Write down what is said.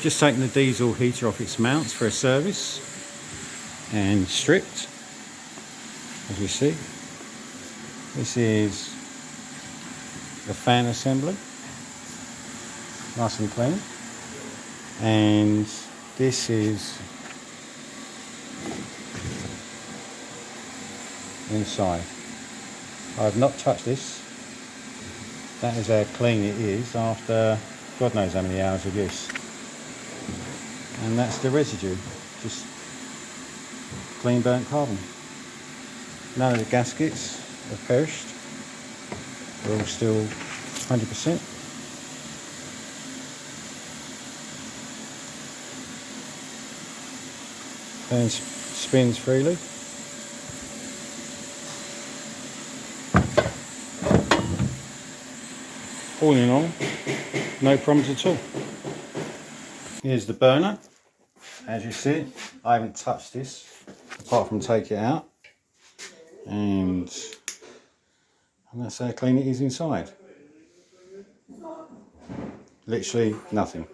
Just taking the diesel heater off its mounts for a service and stripped, as we see. This is the fan assembly, nice and clean, and this is inside. I have not touched this. That is how clean it is after God knows how many hours of use. And that's the residue, just clean burnt carbon. None of the gaskets have perished. They're all still 100%. And spins freely. All in all, no problems at all. Here's the burner. As you see, I haven't touched this apart from take it out, and that's how clean it is inside. Literally nothing.